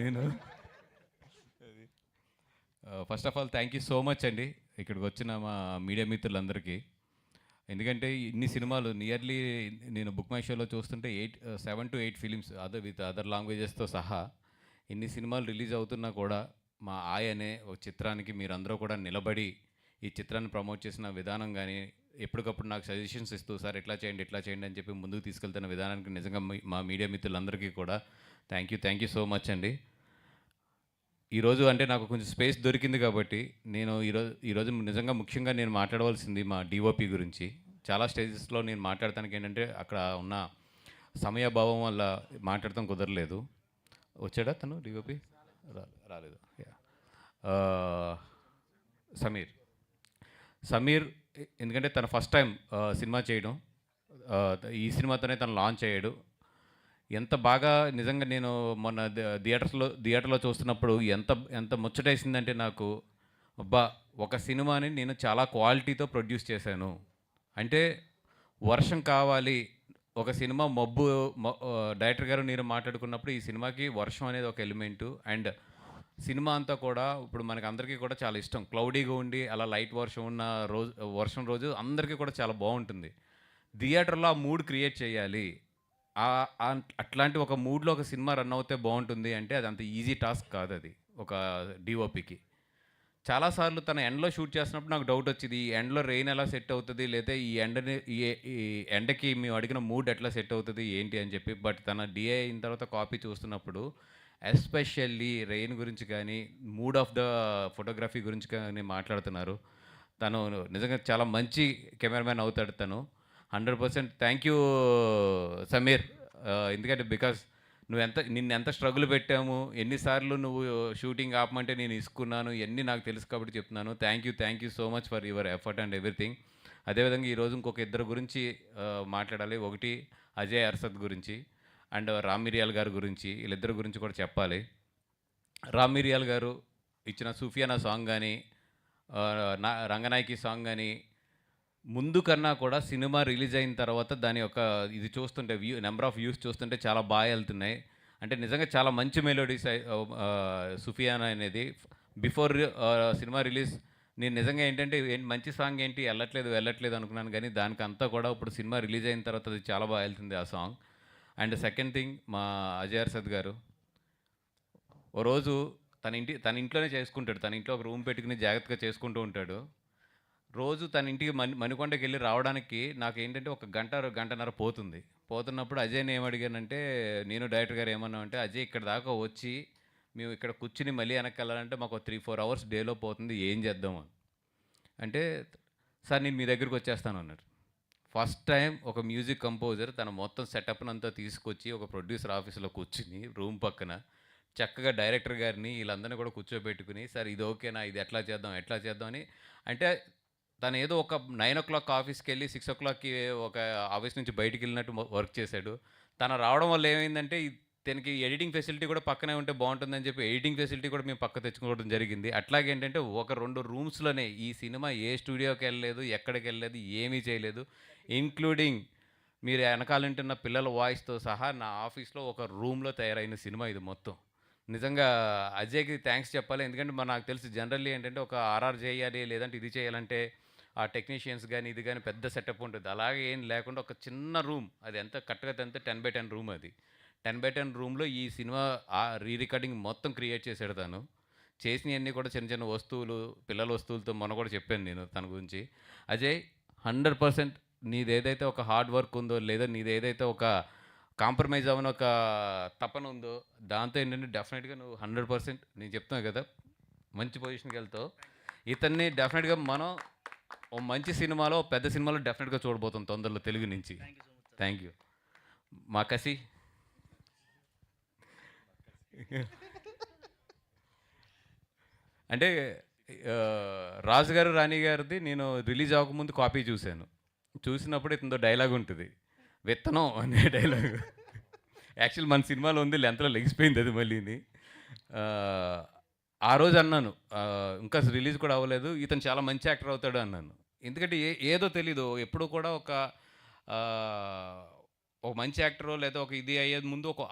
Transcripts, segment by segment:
నేను. First of all thank you so much అండి ఇక్కడికి వచ్చిన మా మీడియా మిత్రులందరికీ. ఎందుకంటే ఇన్ని సినిమాలు నియర్లీ నేను బుక్ మై షోలో చూస్తుంటే 7 to 8 ఫిలిమ్స్ విత్ అదర్ లాంగ్వేజెస్తో సహా ఇన్ని సినిమాలు రిలీజ్ అవుతున్నా కూడా మా అనే ఒక చిత్రానికి మీరందరూ కూడా నిలబడి ఈ చిత్రాన్ని ప్రమోట్ చేసిన విధానం కానీ, ఎప్పటికప్పుడు నాకు సజెషన్స్ ఇస్తూ సార్ ఇట్లా చేయండి అని చెప్పి ముందుకు తీసుకెళ్తున్న విధానానికి నిజంగా మా మీడియా మిత్రులందరికీ కూడా థ్యాంక్ యూ సో మచ్ అండి. ఈరోజు అంటే నాకు కొంచెం స్పేస్ దొరికింది కాబట్టి నేను ఈరోజు నిజంగా ముఖ్యంగా నేను మాట్లాడవలసింది మా డిఓపి గురించి. చాలా స్టేజెస్లో నేను మాట్లాడటానికి ఏంటంటే అక్కడ ఉన్న సమయభావం వల్ల మాట్లాడటం కుదరలేదు. వచ్చాడా తను డిఓపి? రాలేదు. సమీర్ ఎందుకంటే తన ఫస్ట్ టైం సినిమా చేయడం, ఈ సినిమాతోనే తను లాంచ్ అయ్యాడు. ఎంత బాగా నిజంగా నేను మొన్న థియేటర్లో చూస్తున్నప్పుడు ఎంత ముచ్చటేసిందంటే నాకు, అబ్బా ఒక సినిమాని నేను చాలా క్వాలిటీతో ప్రొడ్యూస్ చేశాను. అంటే వర్షం కావాలి, ఒక సినిమా డైరెక్టర్ గారు నేను మాట్లాడుకున్నప్పుడు ఈ సినిమాకి వర్షం అనేది ఒక ఎలిమెంటు. అండ్ సినిమా అంతా కూడా ఇప్పుడు మనకి అందరికీ కూడా చాలా ఇష్టం, క్లౌడీగా ఉండి అలా లైట్ వర్షం ఉన్న వర్షం రోజు అందరికీ కూడా చాలా బాగుంటుంది. థియేటర్లో ఆ మూడ్ క్రియేట్ చేయాలి. అట్లాంటి ఒక మూడ్లో ఒక సినిమా రన్ అవుతే బాగుంటుంది అంటే అది అంత ఈజీ టాస్క్ కాదు అది ఒక డిఓపికి. చాలాసార్లు తన ఎండ్లో షూట్ చేస్తున్నప్పుడు నాకు డౌట్ వచ్చింది, ఈ ఎండ్లో రెయిన్ ఎలా సెట్ అవుతుంది, లేదా ఈ ఎండకి మేము అడిగిన మూడ్ ఎట్లా సెట్ అవుతుంది ఏంటి అని చెప్పి. బట్ తన డిఏ అయిన తర్వాత కాపీ చూస్తున్నప్పుడు ఎస్పెషల్లీ రెయిన్ గురించి కానీ, మూడ్ ఆఫ్ ద ఫోటోగ్రఫీ గురించి కానీ మాట్లాడుతున్నారు. తను నిజంగా చాలా మంచి కెమెరామ్యాన్ అవుతాడు తను. 100% థ్యాంక్ యూ సమీర్. ఎందుకంటే బికాస్ నిన్ను ఎంత స్ట్రగుల్ పెట్టాము, ఎన్నిసార్లు నువ్వు షూటింగ్ ఆపమంటే నేను ఇసుకున్నాను, ఇవన్నీ నాకు తెలుసు కాబట్టి చెప్తున్నాను. Thank you so much for your effort and everything. అదేవిధంగా ఈరోజు ఇంకొక ఇద్దరు గురించి మాట్లాడాలి. ఒకటి అజయ్ అర్సద్ గురించి అండ్ రామ్ మిరియాల్ గారి గురించి. వీళ్ళిద్దరి గురించి కూడా చెప్పాలి. రామ్ మిరియాల్ గారు ఇచ్చిన సూఫియానా సాంగ్ కానీ, రంగనాయకి సాంగ్ కానీ, ముందు కన్నా కూడా సినిమా రిలీజ్ అయిన తర్వాత దాని యొక్క ఇది చూస్తుంటే నెంబర్ ఆఫ్ వ్యూస్ చూస్తుంటే చాలా బాగా వెళ్తున్నాయి. అంటే నిజంగా చాలా మంచి మెలోడీస్ సుఫియానా అనేది. బిఫోర్ సినిమా రిలీజ్ నేను నిజంగా ఏంటంటే మంచి సాంగ్ ఏంటి వెళ్ళట్లేదు అనుకున్నాను, కానీ దానికంతా కూడా ఇప్పుడు సినిమా రిలీజ్ అయిన తర్వాత అది చాలా బాగా వెళ్తుంది ఆ సాంగ్. అండ్ సెకండ్ థింగ్, మా అజయ్ అర్సద్ గారు ఓ రోజు తన ఇంట్లోనే చేసుకుంటాడు. తన ఇంట్లో ఒక రూమ్ పెట్టుకుని జాగ్రత్తగా చేసుకుంటూ ఉంటాడు. రోజు తన ఇంటికి మణికొండకి వెళ్ళి రావడానికి నాకు ఏంటంటే ఒక గంటన్నర పోతున్నప్పుడు అజయ్ని ఏమడిగానంటే, నేను డైరెక్టర్ గారు ఏమన్నామంటే, అజయ్ ఇక్కడ దాకా వచ్చి మేము ఇక్కడ కూర్చుని మళ్ళీ వెనక్కి వెళ్ళాలంటే మాకు 3-4 అవర్స్ డేలో పోతుంది, ఏం చేద్దాము అంటే, సార్ నేను మీ దగ్గరికి వచ్చేస్తాను అన్నాడు. ఫస్ట్ టైం ఒక మ్యూజిక్ కంపోజర్ తన మొత్తం సెటప్నంతా తీసుకొచ్చి ఒక ప్రొడ్యూసర్ ఆఫీస్లో కూర్చుని రూమ్ పక్కన చక్కగా డైరెక్టర్ గారిని వీళ్ళందరినీ కూడా కూర్చోబెట్టుకుని, సార్ ఇది ఓకేనా, ఇది ఎట్లా చేద్దాం అని. అంటే తను ఏదో ఒక 9 o'clock ఆఫీస్కి వెళ్ళి 6 o'clockకి ఒక ఆఫీస్ నుంచి బయటికి వెళ్ళినట్టు వర్క్ చేశాడు. తను రావడం వల్ల ఏమైందంటే తనకి ఎడిటింగ్ ఫెసిలిటీ కూడా పక్కనే ఉంటే బాగుంటుందని చెప్పి ఎడిటింగ్ ఫెసిలిటీ కూడా మేము పక్క తెచ్చుకోవడం జరిగింది. అట్లాగే ఏంటంటే 1-2 రూమ్స్లోనే ఈ సినిమా ఏ స్టూడియోకి వెళ్ళలేదు, ఎక్కడికి వెళ్ళలేదు, ఏమీ చేయలేదు. ఇంక్లూడింగ్ మీరు వెనకాలంటున్న పిల్లల వాయిస్తో సహా నా ఆఫీస్లో ఒక రూమ్లో తయారైన సినిమా ఇది మొత్తం. నిజంగా అజయ్కి థ్యాంక్స్ చెప్పాలి. ఎందుకంటే నాకు తెలుసు జనరల్లీ ఏంటంటే ఒక ఆర్ఆర్ చేయాలి లేదంటే ఇది చేయాలంటే ఆ టెక్నీషియన్స్ కానీ ఇది కానీ పెద్ద సెటప్ ఉంటుంది. అలాగే ఏం లేకుండా ఒక చిన్న రూమ్, అది ఎంత కరెక్ట్గా తంతే 10x10 రూమ్, అది 10x10 రూమ్లో ఈ సినిమా రికార్డింగ్ మొత్తం క్రియేట్ చేశాడు తను. చేసినవన్నీ కూడా చిన్న వస్తువులు, పిల్లల వస్తువులతో మొన్న కూడా చెప్పాను నేను తన గురించి. అజయ్ 100% నీదేదైతే ఒక హార్డ్ వర్క్ ఉందో, లేదా నీదేదైతే ఒక కాంప్రమైజ్ అవ్వని ఒక తపన ఉందో, దాంతో ఏంటంటే డెఫినెట్గా నువ్వు 100% నేను చెప్తున్నాను కదా మంచి పొజిషన్కి వెళ్తావు. ఇతన్ని డెఫినెట్గా మనం ఓ మంచి సినిమాలో, పెద్ద సినిమాలో డెఫినెట్గా చూడబోతాం తొందరలో తెలుగు నుంచి. Thank you. మా కసి అంటే రాజుగారు రాణి గారిది నేను రిలీజ్ అవ్వకముందు కాపీ చూసినప్పుడు ఇతనితో డైలాగ్ ఉంటుంది, విత్తనం అనే డైలాగ్. యాక్చువల్ మన సినిమాలో ఉంది, లెంత్లో లెగిసిపోయింది అది మళ్ళీని. ఆ రోజు అన్నాను, ఇంకా రిలీజ్ కూడా అవ్వలేదు, ఇతను చాలా మంచి యాక్టర్ అవుతాడు అన్నాను. ఎందుకంటే ఏదో తెలీదు, ఎప్పుడు కూడా ఒక ఒక మంచి యాక్టరో లేదా ఒక ఇది అయ్యేది ముందు ఒక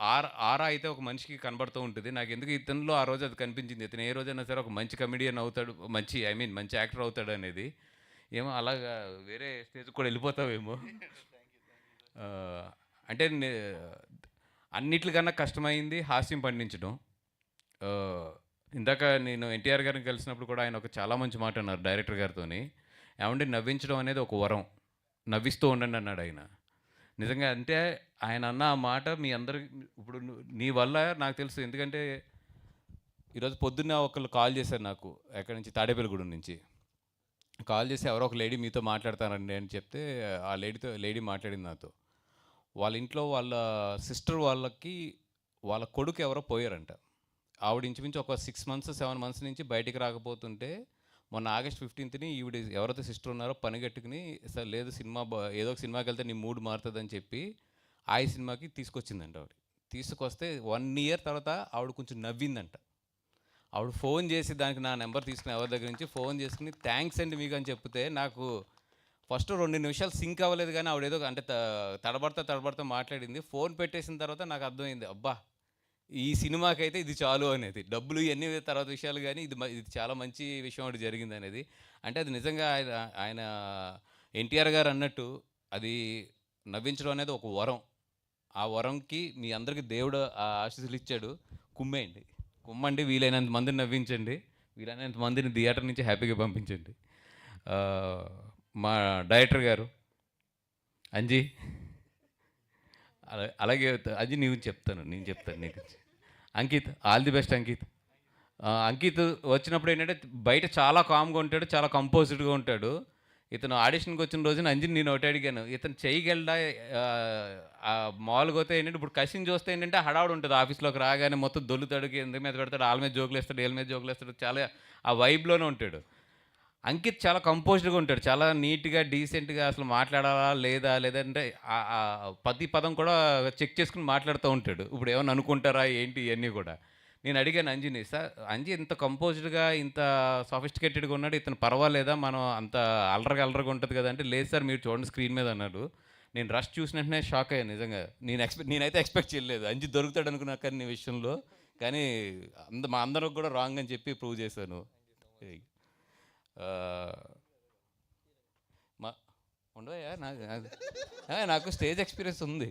ఆరా అయితే ఒక మనిషికి కనబడుతూ ఉంటుంది. నాకెందుకు ఇతనిలో ఆ రోజు అది కనిపించింది. ఇతను ఏ రోజైనా సరే ఒక మంచి కమెడియన్ అవుతాడు. మంచి ఐ మీన్ మంచి యాక్టర్ అవుతాడనేది. ఏమో అలాగా వేరే స్టేజ్‌కి కూడా వెళ్ళిపోతావేమో. అంటే అన్నిట్లికన్నా కష్టమైంది హాస్యం పండించడం. ఆహ్, ఇందాక నేను ఎన్టీఆర్ గారిని కలిసినప్పుడు కూడా ఆయన ఒక చాలా మంచి మాట అన్నారు డైరెక్టర్ గారితోని. ఏవండీ నవ్వించడం అనేది ఒక వరం. నవ్విస్తూ ఉండండి అన్నాడాయన. నిజంగా అంటే ఆయన అన్న ఆ మాట మీ అందరికి ఇప్పుడు నీ వల్ల నాకు తెలుసు. ఎందుకంటే ఈరోజు పొద్దున్న ఒకళ్ళు కాల్ చేశారు నాకు. ఎక్కడి నుంచి తాడేపల్లిగూడెం నుంచి. కాల్ చేసి ఎవరో ఒక లేడీ మీతో మాట్లాడతానండి అని చెప్తే ఆ లేడీ మాట్లాడింది నాతో. వాళ్ళ ఇంట్లో వాళ్ళ సిస్టర్ వాళ్ళకి వాళ్ళ కొడుకు ఎవరో పోయారంట. ఆవిడ ఇంచుమించు ఒక 6 మంత్స్, 7 మంత్స్ నుంచి బయటికి రాకపోతుంటే మొన్న ఆగస్ట్ 15ని ఈవిడ ఎవరైతే సిస్టర్ ఉన్నారో పని గట్టుకుని లేదు ఏదో ఒక సినిమాకి వెళ్తే నీ మూడ్ మారుతుందని చెప్పి ఆ సినిమాకి తీసుకొచ్చిందంట ఆవిడ. తీసుకొస్తే 1 ఇయర్ తర్వాత ఆవిడ కొంచెం నవ్విందంట. ఆవిడ ఫోన్ చేసి దానికి నా నెంబర్ తీసుకుని ఎవరి దగ్గర నుంచి ఫోన్ చేసుకుని థ్యాంక్స్ అండి మీకు అని చెప్తే నాకు ఫస్ట్ 2 నిమిషాలు సింక్ అవ్వలేదు. కానీ ఆవిడ ఏదో అంటే తడబడతా మాట్లాడింది. ఫోన్ పెట్టేసిన తర్వాత నాకు అర్థమైంది, అబ్బా ఈ సినిమాకైతే ఇది చాలు అనేది. డబ్బులు ఇవన్నీ తర్వాత విషయాలు కానీ ఇది చాలా మంచి విషయం ఒకటి జరిగిందనేది. అంటే అది నిజంగా ఆయన ఎన్టీఆర్ గారు అన్నట్టు అది నవ్వించడం అనేది ఒక వరం. ఆ వరంకి మీ అందరికీ దేవుడు ఆ ఆశీస్సులు ఇచ్చాడు. కుమ్మండి, వీలైనంత మందిని నవ్వించండి, వీలైనంత మందిని థియేటర్ నుంచి హ్యాపీగా పంపించండి. మా డైరెక్టర్ గారు అంజీ, అలాగే అది నేను చెప్తాను నీకు. Ankit, all the best Ankit. Ankit వచ్చినప్పుడు ఏంటంటే బయట చాలా కామ్గా ఉంటాడు, చాలా కంపోజ్డ్గా ఉంటాడు. ఇతను ఆడిషన్కి వచ్చిన రోజున అంజిని నేను ఒకటి అడిగాను, ఇతను చేయగలడా మామూలుగా అయితే ఏంటంటే ఇప్పుడు కసిని చూస్తే ఏంటంటే హడావుడు ఉంటుంది. ఆఫీస్లోకి రాగానే మొత్తం దొల్లుతాడు, కింద మీద పెడతాడు, వాళ్ళ మీద జోకులు వేస్తాడు, వీళ్ళ మీద జోకులు వేస్తాడు, చాలా ఆ వైబ్లోనే ఉంటాడు. అంకిత్ చాలా కంపోజ్డ్గా ఉంటాడు, చాలా నీట్గా డీసెంట్గా అసలు మాట్లాడాలా లేదంటే ప్రతి పదం కూడా చెక్ చేసుకుని మాట్లాడుతూ ఉంటాడు. ఇప్పుడు ఏమన్నా అనుకుంటారా ఏంటి ఇవన్నీ కూడా. నేను అడిగాను అంజిని, సార్ అంజి ఇంత కంపోజ్డ్గా ఇంత సాఫిస్టికేటెడ్గా ఉన్నాడు, ఇతను పర్వాలేదా, మనం అంత అల్లరగా ఉంటుంది కదా అంటే, లేదు సార్ మీరు చూడండి స్క్రీన్ మీద అన్నాడు. నేను రష్ చూసిన వెంటనే షాక్ అయ్యాను నిజంగా. నేనైతే ఎక్స్పెక్ట్ చేయలేదు అంజి దొరుకుతాడు అనుకున్నా కానీ నీ విషయంలో. కానీ మా అందరికి కూడా రాంగ్ అని చెప్పి ప్రూవ్ చేశాను. మా ఉండవయ్యా నాకు స్టేజ్ ఎక్స్పీరియన్స్ ఉంది.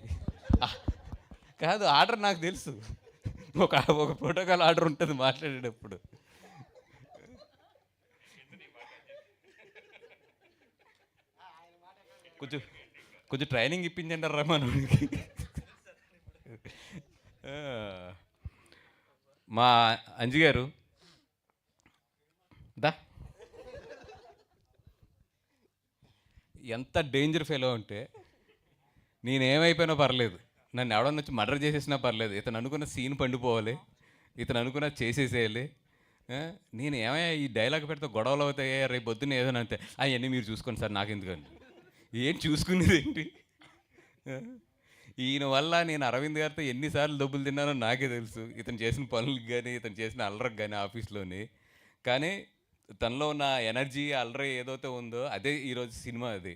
కాదు, ఆర్డర్ నాకు తెలుసు. ఒక ప్రోటోకాల్ ఆర్డర్ ఉంటుంది మాట్లాడేటప్పుడు. కొంచెం ట్రైనింగ్ ఇప్పించండి రా మనకి. మా అంజి గారు దా ఎంత డేంజర్ ఫెలో అంటే, నేనేమైపోయినా పర్లేదు, నన్ను ఎవడన్నా వచ్చి మర్డర్ చేసేసినా పర్లేదు, ఇతను అనుకున్న సీన్ పండిపోవాలి, ఇతను అనుకున్న చేసేసేయాలి. నేను ఏమయ్యా ఈ డైలాగ్ పెడితే గొడవలు అవుతాయా రేపు పొద్దున్న ఏదైనా అంతే, అవన్నీ మీరు చూసుకోండి సార్ నాకు ఎందుకండి. ఏం చూసుకునేది ఏంటి? ఈయన వల్ల నేను అరవింద్ గారితో ఎన్నిసార్లు డబ్బులు తిన్నానో నాకే తెలుసు, ఇతను చేసిన పనులకు కానీ ఇతను చేసిన అల్లరికి కానీ ఆఫీస్లోని. కానీ తనలో ఉన్న ఎనర్జీ అల్లరి ఏదైతే ఉందో అదే ఈరోజు సినిమా. అది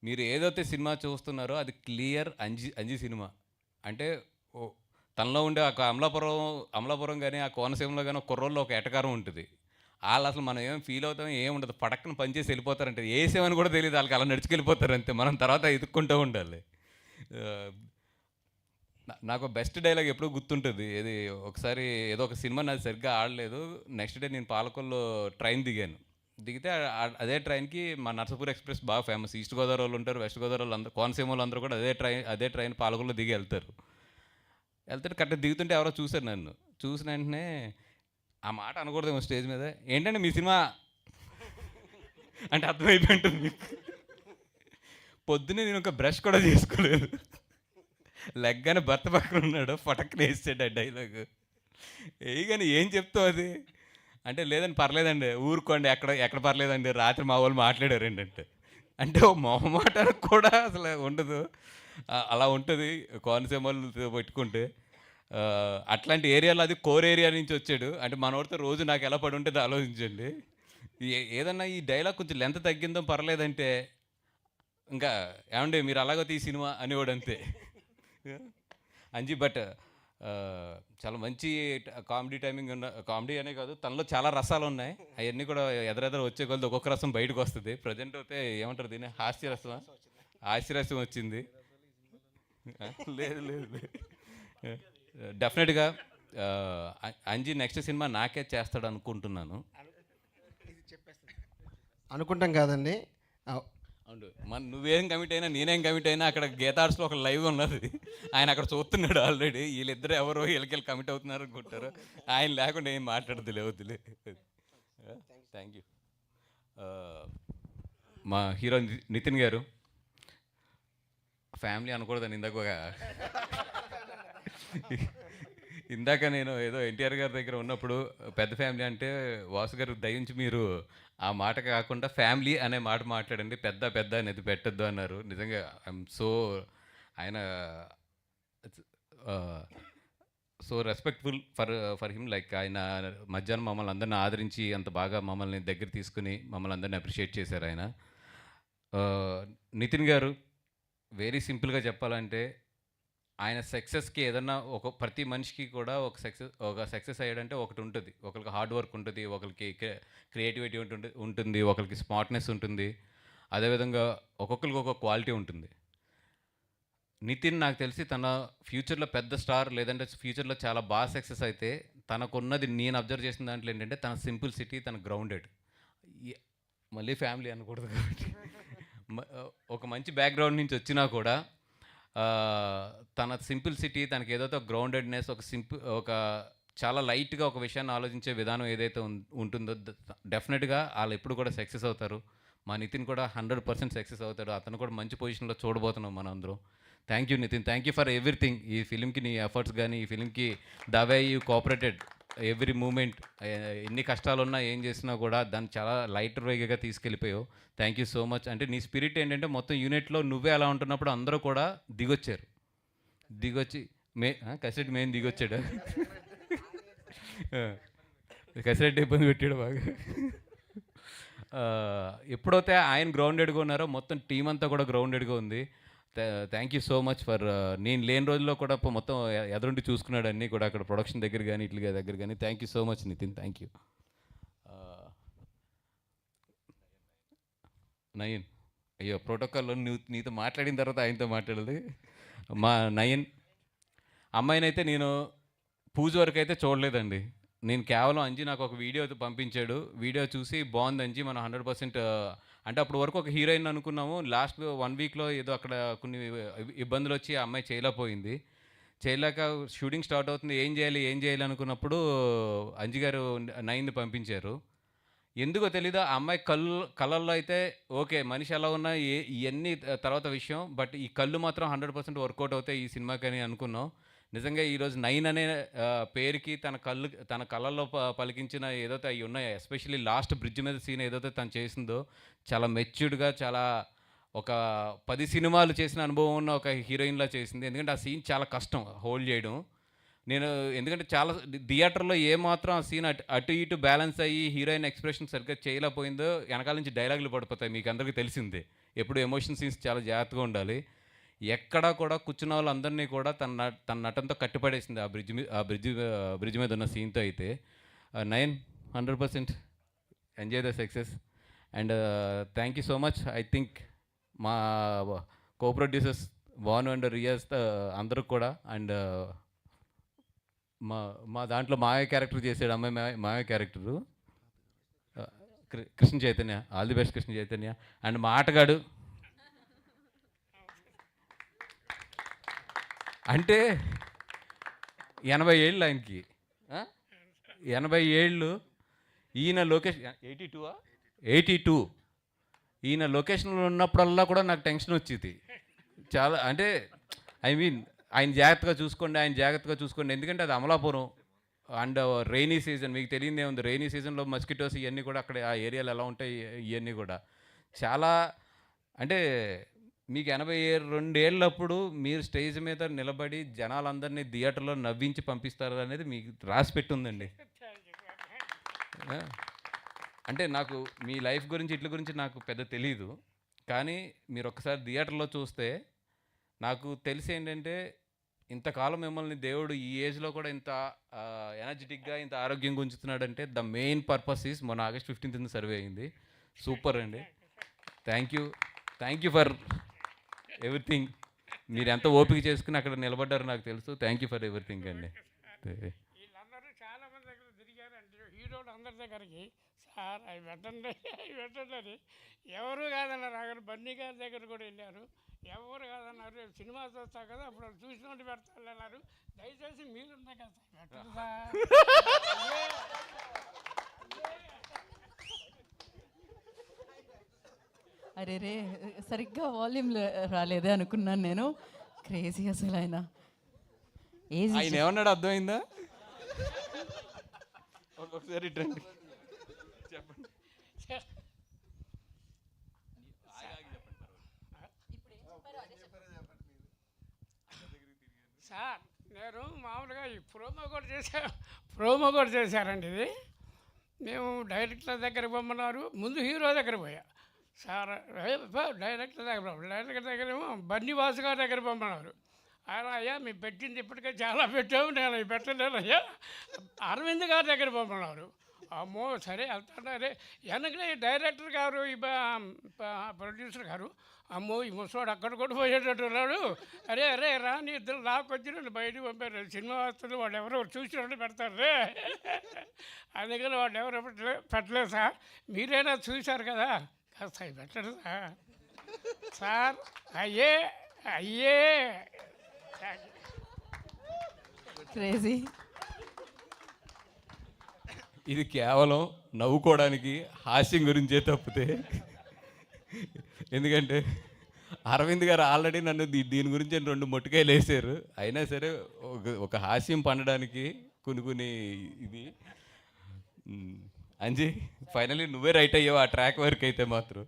మీరు ఏదైతే సినిమా చూస్తున్నారో అది క్లియర్ అంజి సినిమా. అంటే తనలో ఉండే ఒక అమలాపురం కానీ ఆ కోనసీమలో కానీ ఒక కుర్రోల్లో ఒక ఎటకారం ఉంటుంది. వాళ్ళు అసలు మనం ఏం ఫీల్ అవుతాం ఏం ఉండదు, పడక్కన పనిచేసి వెళ్ళిపోతారంటే వేసేమని కూడా తెలియదు వాళ్ళకి, అలా నడుచుకెళ్ళిపోతారు అంతే. మనం తర్వాత ఎదుక్కుంటూ ఉండాలి. నాకు బెస్ట్ డైలాగ్ ఎప్పుడూ గుర్తుంటుంది. ఏది ఒకసారి ఏదో ఒక సినిమా నాది సరిగ్గా ఆడలేదు, నెక్స్ట్ డే నేను పాలకొల్లో ట్రైన్ దిగితే అదే ట్రైన్కి మా నర్సాపూర్ ఎక్స్ప్రెస్ బాగా ఫేమస్. ఈస్ట్ గోదావరి వాళ్ళు ఉంటారు, వెస్ట్ గోదావరి వాళ్ళు అందరూ, కోనసీమ వాళ్ళు అందరూ కూడా అదే ట్రైన్ పాలకొల్లో దిగి వెళ్తారు. కరెక్ట్గా దిగుతుంటే ఎవరో చూశారు నన్ను. చూసిన వెంటనే ఆ మాట అనకూడదేమో స్టేజ్ మీద, ఏంటంటే మీ సినిమా అంటే అర్థమైపోయి ఉంటుంది మీకు. పొద్దున్నే నేను ఒక బ్రష్ కూడా చేసుకోలేదు, లెగ్గానే భర్త పక్కన ఉన్నాడు, ఫటక్ని వేసాడు ఆ డైలాగ్. కానీ ఏం చెప్తావు అది అంటే, లేదండి పర్లేదండి ఊరుకోండి, ఎక్కడ పర్లేదండి, రాత్రి మా వాళ్ళు మాట్లాడారు ఏంటంటే. అంటే ఓ మొహమాటానికి కూడా అసలు ఉండదు, అలా ఉంటుంది కోనసీమ వాళ్ళు పెట్టుకుంటే. అట్లాంటి ఏరియాలో అది కోర్ ఏరియా నుంచి వచ్చాడు అంటే మనోడితో రోజు నాకు ఎలా పడి ఉంటుందో ఆలోచించండి. ఏదన్నా ఈ డైలాగ్ కొంచెం లెంత్ తగ్గిందో పర్లేదంటే ఇంకా ఏమండి మీరు అలాగో ఈ సినిమా అనేవాడు అంతే. అంజీ బట్ చాలా మంచి కామెడీ టైమింగ్ ఉన్న కామెడీ అనే కాదు, తనలో చాలా రసాలు ఉన్నాయి. అవన్నీ కూడా ఎదరెదర వచ్చే కొలది ఒక్కొక్క రసం బయటకు వస్తుంది. ప్రజెంట్ అయితే ఏమంటారు దీన్ని, హాస్యరసం, హాస్యరసం వచ్చింది. లేదు లేదు లేదు, డెఫినెట్గా అంజీ నెక్స్ట్ సినిమా నాకే చేస్తాడు అనుకుంటున్నాను. అనుకుంటాం కాదండి. అవును, నువ్వేం కమిట్ అయినా నేనేం కమిట్ అయినా అక్కడ గీతార్స్లో ఒక లైవ్ ఉన్నది, ఆయన అక్కడ చూస్తున్నాడు ఆల్రెడీ. వీళ్ళిద్దరు ఎవరో వీళ్ళకి కమిట్ అవుతున్నారు అనుకుంటారు. ఆయన లేకుండా ఏం మాట్లాడదులే, వద్దులే. Thank you. మా హీరో నితిన్ గారు, ఫ్యామిలీ అనకూడదని ఇందాక నేను ఏదో ఎన్టీఆర్ గారి దగ్గర ఉన్నప్పుడు పెద్ద ఫ్యామిలీ అంటే వాసు గారు దయించి మీరు ఆ మాట కాకుండా ఫ్యామిలీ అనే మాట మాట్లాడండి, పెద్ద పెద్ద అనేది పెట్టద్దు అన్నారు. నిజంగా ఐఎమ్ సో, ఆయన so respectful for him. Like ఆయన మధ్యాహ్నం మమ్మల్ని అందరిని ఆదరించి అంత బాగా మమ్మల్ని దగ్గర తీసుకుని మమ్మల్ని అందరిని అప్రిషియేట్ చేశారు ఆయన. నితిన్ గారు వెరీ సింపుల్గా చెప్పాలంటే ఆయన సక్సెస్కి ఏదన్నా ప్రతి మనిషికి కూడా ఒక సక్సెస్ అయ్యాడంటే ఒకటి ఉంటుంది. ఒకరికి హార్డ్ వర్క్ ఉంటుంది, ఒకరికి క్రియేటివిటీ ఉంటుంది, ఒకరికి స్మార్ట్నెస్ ఉంటుంది, అదేవిధంగా ఒక్కొక్కరికి ఒక్కొక్క క్వాలిటీ ఉంటుంది. నితిన్ నాకు తెలిసి తన ఫ్యూచర్లో పెద్ద స్టార్ లేదంటే ఫ్యూచర్లో చాలా బాగా సక్సెస్ అయితే తనకున్నది నేను అబ్జర్వ్ చేసిన దాంట్లో ఏంటంటే తన సింపుల్సిటీ, తన గ్రౌండెడ్. మళ్ళీ ఫ్యామిలీ అనకూడదు కాబట్టి ఒక మంచి బ్యాక్గ్రౌండ్ నుంచి వచ్చినా కూడా తన సింపుల్సిటీ, తనకి ఏదైతే గ్రౌండెడ్నెస్, ఒక చాలా లైట్గా ఒక విషయాన్ని ఆలోచించే విధానం ఏదైతే ఉంటుందో డెఫినెట్గా వాళ్ళు ఎప్పుడు కూడా సక్సెస్ అవుతారు. మా నితిన్ కూడా 100% సక్సెస్ అవుతాడు. అతను కూడా మంచి పొజిషన్లో చూడబోతున్నాం మనం అందరం. Thank you Nitin, thank you for everything. ఈ ఫిలింకి నీ ఎఫర్ట్స్ కానీ, ఈ ఫిలింకి the way you cooperated every moment, ఎన్ని కష్టాలున్నా ఏం చేసినా కూడా దాన్ని చాలా లైటర్ వేగా తీసుకెళ్ళిపోయావు. Thank you so much. అంటే నీ స్పిరిట్ ఏంటంటే మొత్తం యూనిట్లో నువ్వే అలా ఉంటున్నప్పుడు అందరూ కూడా దిగొచ్చి కసిరెడ్డి మెయిన్ దిగొచ్చాడు. కసిరెడ్డి ఇబ్బంది పెట్టాడు బాగా. ఎప్పుడైతే ఆయన గ్రౌండెడ్గా ఉన్నారో మొత్తం టీం అంతా కూడా గ్రౌండెడ్గా ఉంది. Thank you so much for, నేను లేని రోజుల్లో కూడా మొత్తం ఎదురుండి చూసుకున్నాడు అన్నీ కూడా, అక్కడ ప్రొడక్షన్ దగ్గర కానీ ఇట్లా దగ్గర కానీ. Thank you so much Nitin, thank you. Nayan, అయ్యో ప్రోటోకాల్లో నీతో మాట్లాడిన తర్వాత ఆయనతో మాట్లాడదు. మా నయన్ అమ్మాయినైతే నేను పూజ వరకు అయితే చూడలేదండి. నేను కేవలం అంజీ నాకు ఒక వీడియో పంపించాడు, వీడియో చూసి బాగుంది అంజీ, మనం 100% అంటే అప్పటి వరకు ఒక హీరోయిన్ అనుకున్నాము. లాస్ట్ 1 వీక్లో ఏదో అక్కడ కొన్ని ఇబ్బందులు వచ్చి ఆ అమ్మాయి చేయలేక షూటింగ్ స్టార్ట్ అవుతుంది, ఏం చేయాలి అనుకున్నప్పుడు అంజీ గారు నైన్ని పంపించారు. ఎందుకో తెలీదు, ఆ అమ్మాయి కళ్ళల్లో అయితే ఓకే మనిషి ఎలా ఉన్నా ఇవన్నీ తర్వాత విషయం, బట్ ఈ కళ్ళు మాత్రం 100% వర్కౌట్ అవుతాయి ఈ సినిమాకని అనుకున్నాం. నిజంగా ఈరోజు నైన్ అనే పేరుకి తన కళ్ళల్లో పలికించిన ఏదైతే అవి ఉన్నాయో, ఎస్పెషల్లీ లాస్ట్ బ్రిడ్జ్ మీద సీన్ ఏదైతే తను చేసిందో చాలా మెచ్యూర్డ్గా, చాలా ఒక 10 సినిమాలు చేసిన అనుభవం ఉన్న ఒక హీరోయిన్లా చేసింది. ఎందుకంటే ఆ సీన్ చాలా కష్టం హోల్డ్ చేయడం. ఎందుకంటే చాలా థియేటర్లో ఏమాత్రం ఆ సీన్ అటు ఇటు బ్యాలెన్స్ అయ్యి హీరోయిన్ ఎక్స్ప్రెషన్ సరిగ్గా చేయలేకపోయిందో వెనకాల నుంచి డైలాగులు పడిపోతాయి, మీకు అందరికీ తెలిసిందే. ఎప్పుడు ఎమోషన్ సీన్స్ చాలా జాగ్రత్తగా ఉండాలి. ఎక్కడా కూడా కూర్చున్న వాళ్ళందరినీ కూడా తన నటనతో కట్టిపడేసింది ఆ బ్రిడ్జ్ మీద ఉన్న సీన్తో. అయితే 9 100% enjoy the success and thank you so much. I think మా co producers Bhanu and Riyaz అందరూ కూడా, అండ్ మా దాంట్లో మాయ క్యారెక్టర్ చేసాడు అమ్మాయి, Maya character Krishna Chaitanya, all the best Krishna Chaitanya. And మా ఆటగాడు అంటే 80 ఏళ్ళు ఆయనకి, 80 ఏళ్ళు. ఈయన లొకేషన్ 82 ఈయన లొకేషన్లో ఉన్నప్పుడల్లా కూడా నాకు టెన్షన్ వచ్చేది చాలా. అంటే ఐ మీన్ ఆయన జాగ్రత్తగా చూసుకోండి, ఎందుకంటే అది అమలాపురం అండ్ రెయినీ సీజన్, మీకు తెలియదే ఉంది. రెయినీ సీజన్లో మస్కిటోస్ ఇవన్నీ కూడా అక్కడ ఆ ఏరియాలో ఎలా ఉంటాయి, ఇవన్నీ కూడా చాలా. అంటే మీకు 82 ఏళ్ళప్పుడు మీరు స్టేజ్ మీద నిలబడి జనాలందరినీ థియేటర్లో నవ్వించి పంపిస్తారు అనేది మీకు రాసి పెట్టుందండి. అంటే నాకు మీ లైఫ్ గురించి ఇట్ల గురించి నాకు పెద్ద తెలీదు, కానీ మీరు ఒకసారి థియేటర్లో చూస్తే నాకు తెలిసి ఏంటంటే ఇంతకాలం మిమ్మల్ని దేవుడు ఈ ఏజ్లో కూడా ఇంత ఎనర్జెటిక్గా ఇంత ఆరోగ్యంగా ఉంచుతున్నాడంటే ద మెయిన్ పర్పస్ ఈస్ మొన్న ఆగస్ట్ 15th సర్వే అయింది. సూపర్ అండి. Thank you for everything. మీరు ఎంత ఓపిక చేసుకుని అక్కడ నిలబడ్డారో నాకు తెలుసు. థ్యాంక్ యూ ఫర్ ఎవ్రీథింగ్ అండి. వీళ్ళందరూ చాలా మంది దగ్గర తిరిగారండి, హీరోలు అందరి దగ్గరికి. సార్ అవి పెట్టండి అవి పెట్టండి అని ఎవరు కాదన్నారు. అక్కడ బన్నీ గారి దగ్గర కూడా వెళ్ళారు, ఎవరు కాదన్నారు. రేపు సినిమా చూస్తా కదా అప్పుడు చూసినట్టు పెడతాను అన్నారు. దయచేసి మీరున్నాయి కదా సార్ పెట్టండి సార్. అరే రే, సరిగ్గా వాల్యూమ్ రాలేదే అనుకున్నాను నేను. క్రేజీ అసలు ఆయన ఏజ్ ఆయన ఏమన్నాడు అర్థమైందా? ఒకసారి రండి చెప్పండి. సార్ నేను మామూలుగా ఈ ప్రోమో కూడా చేశారండి. ఇది మేము డైరెక్టర్ దగ్గర పొమ్మన్నారు, ముందు హీరో దగ్గర పోయా. సార్ డైరెక్టర్ దగ్గరేమో బన్నీవాసు గారి దగ్గర పొమ్మన్నారు. ఆయన అయ్యా మేము పెట్టింది ఇప్పటికే చాలా పెట్టాము, నేను అవి పెట్టలేను అయ్యా. అరవింద్ గారి దగ్గర పొమ్మన్నారు. అమ్మో సరే వెళ్తాను. అరే వెనకనే డైరెక్టర్ గారు ఈ ప్రొడ్యూసర్ గారు, అమ్మో ఈ ముసవాడు అక్కడ కూడా పోయేటట్టు ఉన్నాడు. అరే అరే రాని ఇద్దరు నాకు వచ్చి బయటకు పంపారు. సినిమా వస్తుంది, వాళ్ళు ఎవరో చూసినట్టు పెడతారు రే. అందుకని వాళ్ళు ఎవరు పెట్టలేదు సార్. మీరైనా చూశారు కదా, కాస్త అవి పెట్టండి సార్. సార్ అయ్యే క్రేజీ. ఇది కేవలం నవ్వుకోవడానికి హాస్యం గురించే తప్పితే, ఎందుకంటే అరవింద్ గారు ఆల్రెడీ నన్ను దీని గురించి 2 మొట్టికాయలు వేసారు. అయినా సరే ఒక హాస్యం పండడానికి కొన్ని ఇది అంజీ ఫైనలీ నువ్వే రైట్ అయ్యావు ఆ ట్రాక్ వరకు అయితే మాత్రం.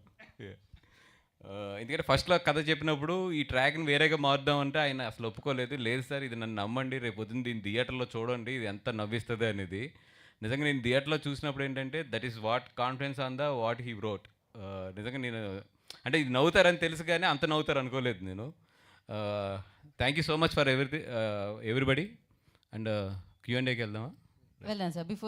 ఎందుకంటే ఫస్ట్లో కథ చెప్పినప్పుడు ఈ ట్రాక్ని వేరేగా మారుద్దామంటే ఆయన అసలు ఒప్పుకోలేదు. లేదు సార్ ఇది నన్ను నమ్మండి, రేపు పొద్దున్న దీన్ని థియేటర్లో చూడండి, ఇది ఎంత నవ్విస్తుంది అనేది. నిజంగా నేను థియేటర్లో చూసినప్పుడు ఏంటంటే that is what confidence on the what he wrote. నిజంగా నేను అంటే ఇది నవ్వుతారని తెలుసు కానీ అంత నవ్వుతారు అనుకోలేదు నేను. Thank you so much for everybody. And Q&Aకి వెళ్దామా? వెళ్ళాను సార్. బిఫోర్